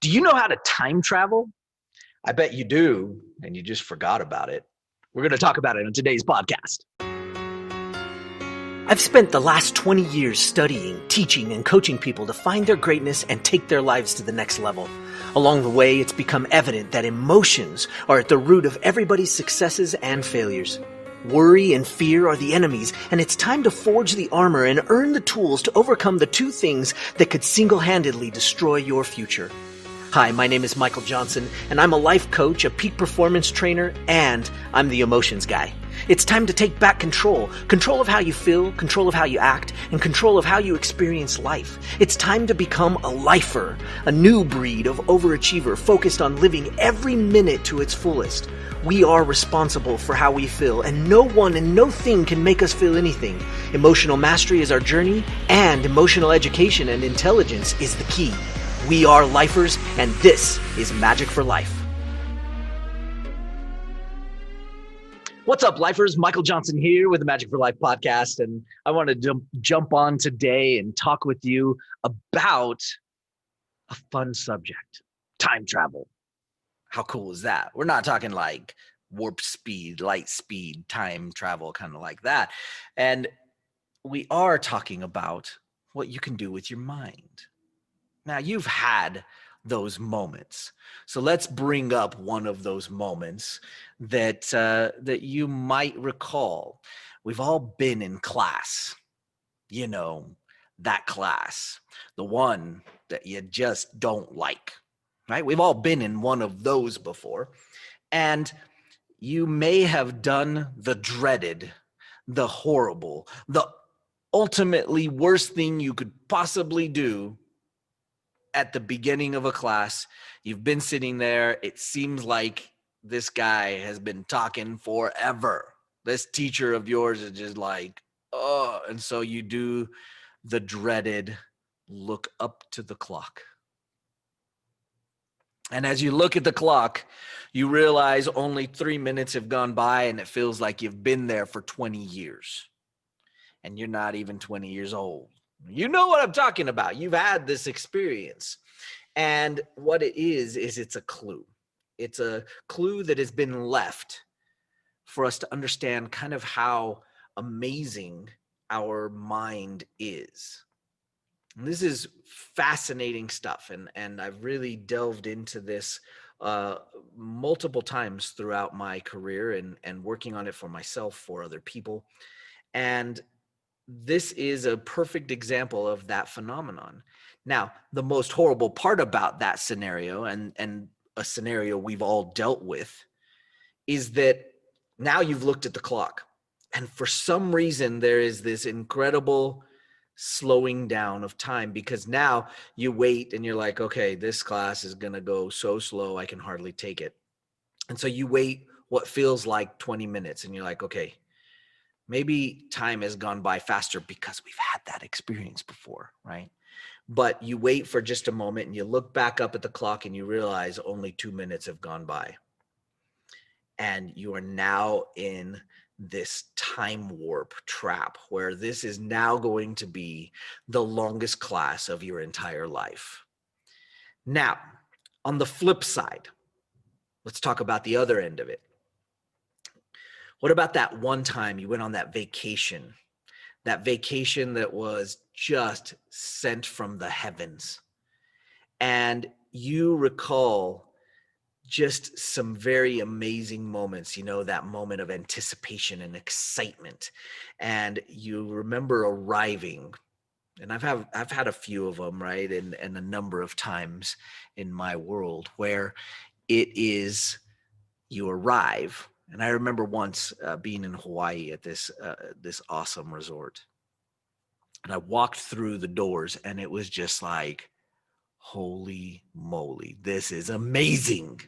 Do you know how to time travel? I bet you do, and you just forgot about it. We're going to talk about it on today's podcast. I've spent the last 20 years studying, teaching, and coaching people to find their greatness and take their lives to the next level. Along the way, it's become evident that emotions are at the root of everybody's successes and failures. Worry and fear are the enemies, and it's time to forge the armor and earn the tools to overcome the two things that could single-handedly destroy your future. Hi, my name is Michael Johnson, and I'm a life coach, a peak performance trainer, and I'm the emotions guy. It's time to take back control of how you feel, control of how you act, and control of how you experience life. It's time to become a lifer, a new breed of overachiever focused on living every minute to its fullest. We are responsible for how we feel, and no one and no thing can make us feel anything. Emotional mastery is our journey, and emotional education and intelligence is the key. We are lifers, and this is Magic for Life. What's up, lifers? Michael Johnson here with the Magic for Life podcast, and I want to jump on today and talk with you about a fun subject: time travel. How cool is that? We're not talking like warp speed, light speed, time travel, kind of like that. And we are talking about what you can do with your mind. Now, you've had those moments. So let's bring up one of those moments that you might recall. We've all been in class, you know, that class, the one that you just don't like, right? We've all been in one of those before. And you may have done the dreaded, the horrible, the ultimately worst thing you could possibly do at the beginning of a class. You've been sitting there. It seems like this guy has been talking forever. This teacher of yours is just like, oh, and so you do the dreaded look up to the clock. And as you look at the clock, you realize only 3 minutes have gone by, and it feels like you've been there for 20 years. And you're not even 20 years old. You know what I'm talking about. You've had this experience. And what it is it's a clue. It's a clue that has been left for us to understand kind of how amazing our mind is. And this is fascinating stuff. And I've really delved into this multiple times throughout my career and working on it for myself, for other people. And this is a perfect example of that phenomenon. Now, the most horrible part about that scenario, and a scenario we've all dealt with, is that now you've looked at the clock, and for some reason there is this incredible slowing down of time, because now you wait and you're like, okay, this class is going to go so slow I can hardly take it. And so you wait what feels like 20 minutes, and you're like, okay, maybe time has gone by faster because we've had that experience before, right? But you wait for just a moment and you look back up at the clock and you realize only 2 minutes have gone by. And you are now in this time warp trap where this is now going to be the longest class of your entire life. Now, on the flip side, let's talk about the other end of it. What about that one time you went on that vacation that was just sent from the heavens, and you recall just some very amazing moments, that moment of anticipation and excitement, and you remember arriving, and I've had a few of them, right, and a number of times in my world where it is you arrive. And I remember once being in Hawaii at this awesome resort. And I walked through the doors and it was just like, holy moly, this is amazing.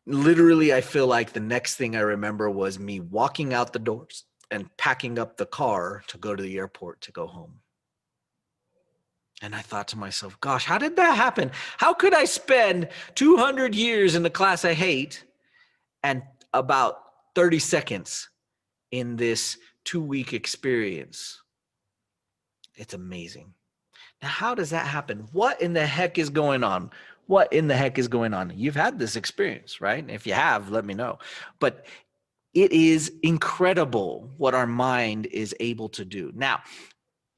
Literally, I feel like the next thing I remember was me walking out the doors and packing up the car to go to the airport to go home. And I thought to myself, gosh, how did that happen? How could I spend 200 years in the class I hate and about 30 seconds in this 2-week experience? It's amazing. Now, how does that happen? What in the heck is going on? What in the heck is going on? You've had this experience, right? If you have, let me know. But it is incredible what our mind is able to do. Now,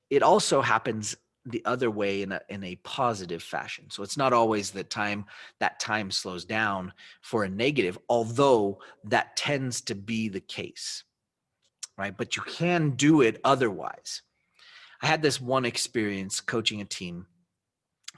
it also happens the other way in a positive fashion. So it's not always that time slows down for a negative, although that tends to be the case, right? But you can do it otherwise. I had this one experience coaching a team,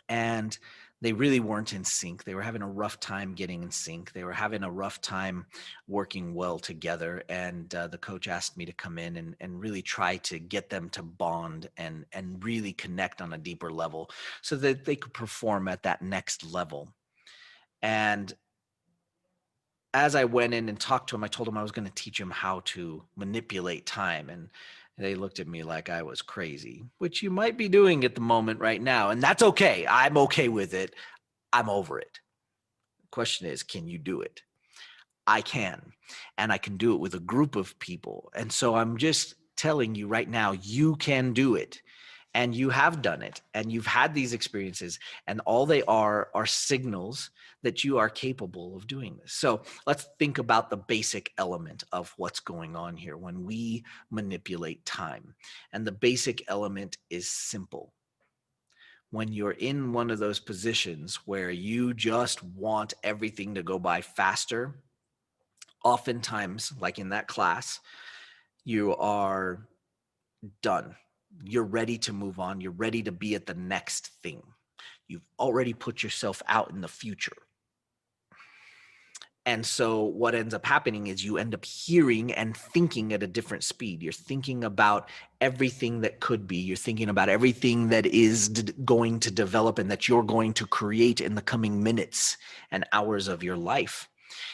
and they really weren't in sync. They were having a rough time getting in sync. They were having a rough time working well together. And the coach asked me to come in and really try to get them to bond and really connect on a deeper level so that they could perform at that next level. And as I went in and talked to him, I told him I was going to teach him how to manipulate time. And they looked at me like I was crazy, which you might be doing at the moment right now. And that's okay. I'm okay with it. I'm over it. The question is, can you do it? I can. And I can do it with a group of people. And so I'm just telling you right now, you can do it. And you have done it. And you've had these experiences. And all they are signals that you are capable of doing this. So let's think about the basic element of what's going on here when we manipulate time. And the basic element is simple. When you're in one of those positions where you just want everything to go by faster, oftentimes, like in that class, you are done. You're ready to move on. You're ready to be at the next thing. You've already put yourself out in the future. And so what ends up happening is you end up hearing and thinking at a different speed. You're thinking about everything that could be. You're thinking about everything that is going to develop and that you're going to create in the coming minutes and hours of your life.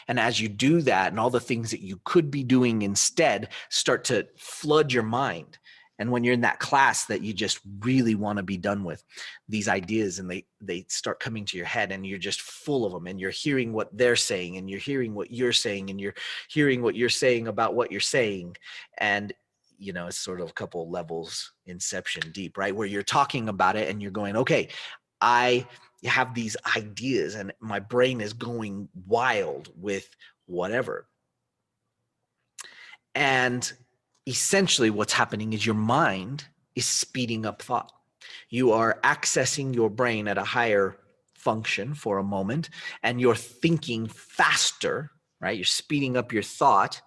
And as you do that, and all the things that you could be doing instead start to flood your mind. And when you're in that class that you just really want to be done with, these ideas, and they start coming to your head, and you're just full of them, and you're hearing what they're saying, and you're hearing what you're saying, and you're hearing what you're saying about what you're saying. And it's sort of a couple levels inception deep, right? Where you're talking about it and you're going, okay, I have these ideas and my brain is going wild with whatever. And essentially what's happening is your mind is speeding up thought. You are accessing your brain at a higher function for a moment, and you're thinking faster, right? You're speeding up your thought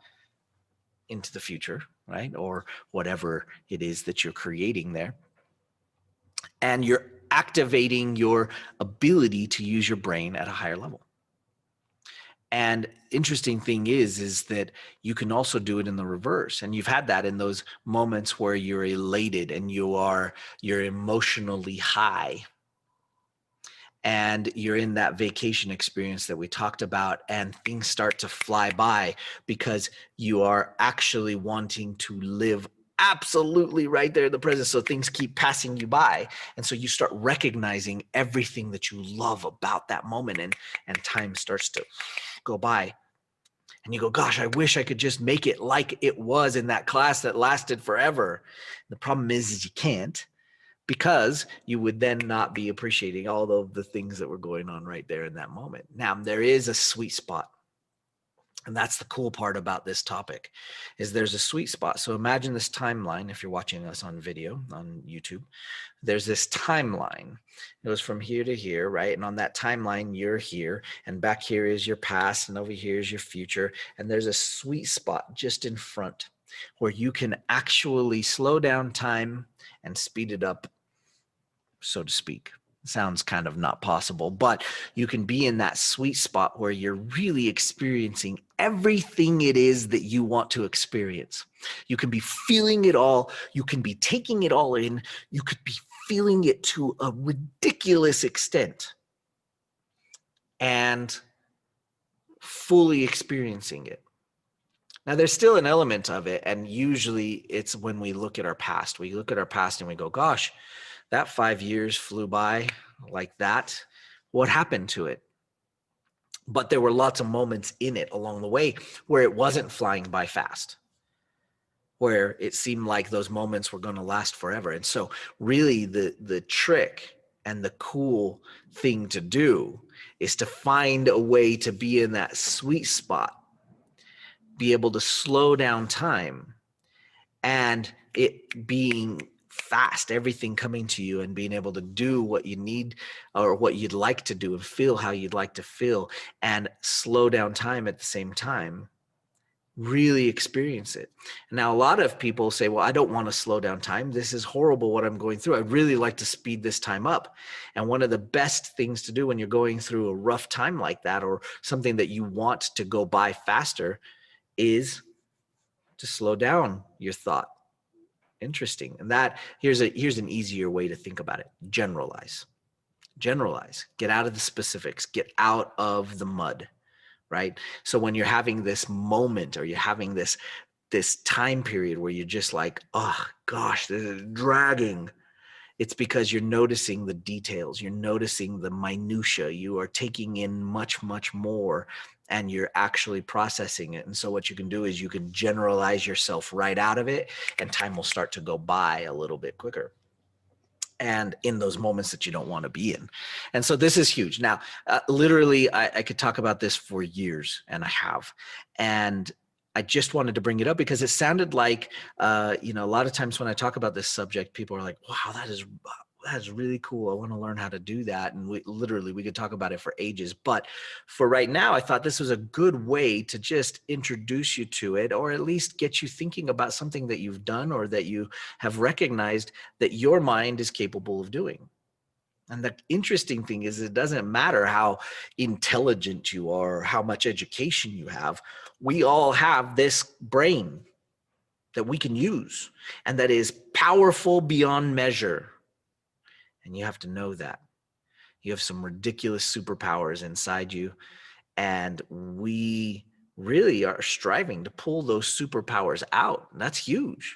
into the future, right? Or whatever it is that you're creating there. And you're activating your ability to use your brain at a higher level. And interesting thing is that you can also do it in the reverse. And you've had that in those moments where you're elated and you're emotionally high. And you're in that vacation experience that we talked about, and things start to fly by because you are actually wanting to live absolutely right there in the present. So things keep passing you by. And so you start recognizing everything that you love about that moment, and time starts to go by. And you go, gosh, I wish I could just make it like it was in that class that lasted forever. The problem is you can't, because you would then not be appreciating all of the things that were going on right there in that moment. Now, there is a sweet spot. And that's the cool part about this topic, is there's a sweet spot. So imagine this timeline. If you're watching us on video on YouTube, there's this timeline. It goes from here to here, right? And on that timeline, you're here, and back here is your past, and over here is your future. And there's a sweet spot just in front where you can actually slow down time and speed it up, so to speak. Sounds kind of not possible, but you can be in that sweet spot where you're really experiencing everything it is that you want to experience. You can be feeling it all. You can be taking it all in. You could be feeling it to a ridiculous extent and fully experiencing it. Now, there's still an element of it, and usually it's when we look at our past. We look at our past and we go, gosh, that 5 years flew by like that. What happened to it? But there were lots of moments in it along the way where it wasn't flying by fast, where it seemed like those moments were going to last forever. And so really the trick and the cool thing to do is to find a way to be in that sweet spot, be able to slow down time, and it being fast, everything coming to you and being able to do what you need or what you'd like to do and feel how you'd like to feel, and slow down time at the same time. Really experience it. Now, a lot of people say, well, I don't want to slow down time. This is horrible what I'm going through. I'd really like to speed this time up. And one of the best things to do when you're going through a rough time like that, or something that you want to go by faster, is to slow down your thought. Interesting. And that here's an easier way to think about it. Generalize. Get out of the specifics, get out of the mud. Right? So when you're having this moment, or you're having this time period where you're just like, oh gosh, this is dragging, it's because you're noticing the details, you're noticing the minutia, you are taking in much, much more, and you're actually processing it. And so what you can do is you can generalize yourself right out of it, and time will start to go by a little bit quicker. And in those moments that you don't want to be in. And so this is huge. Now, literally, I could talk about this for years, and I have. And I just wanted to bring it up because it sounded like, a lot of times when I talk about this subject, people are like, wow, that is really cool. I want to learn how to do that. And we could talk about it for ages. But for right now, I thought this was a good way to just introduce you to it, or at least get you thinking about something that you've done or that you have recognized that your mind is capable of doing. And the interesting thing is, it doesn't matter how intelligent you are or how much education you have. We all have this brain that we can use, and that is powerful beyond measure. And you have to know that. You have some ridiculous superpowers inside you. And we really are striving to pull those superpowers out. And that's huge.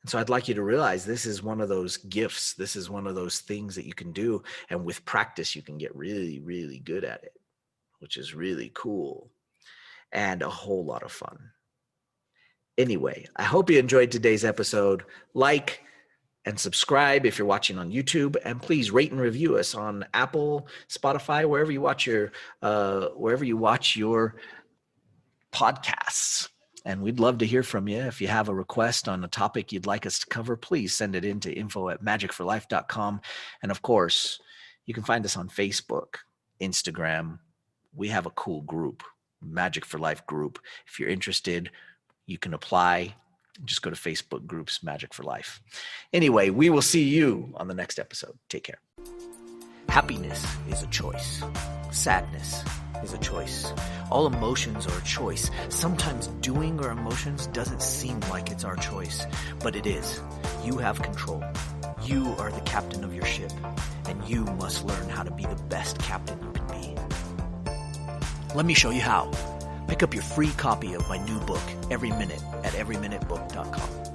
And so I'd like you to realize this is one of those gifts. This is one of those things that you can do. And with practice, you can get really, really good at it, which is really cool and a whole lot of fun. Anyway, I hope you enjoyed today's episode. Like and subscribe if you're watching on YouTube, and please rate and review us on Apple, Spotify, wherever you watch your podcasts. And we'd love to hear from you. If you have a request on a topic you'd like us to cover, please send it in to info@magicforlife.com. And of course, you can find us on Facebook, Instagram. We have a cool group, Magic for Life group. If you're interested, you can apply. Just go to Facebook groups, Magic for Life. Anyway, we will see you on the next episode. Take care. Happiness is a choice. Sadness is a choice. All emotions are a choice. Sometimes doing our emotions doesn't seem like it's our choice, but it is. You have control. You are the captain of your ship, and you must learn how to be the best captain you can be. Let me show you how. Pick up your free copy of my new book, Every Minute, at everyminutebook.com.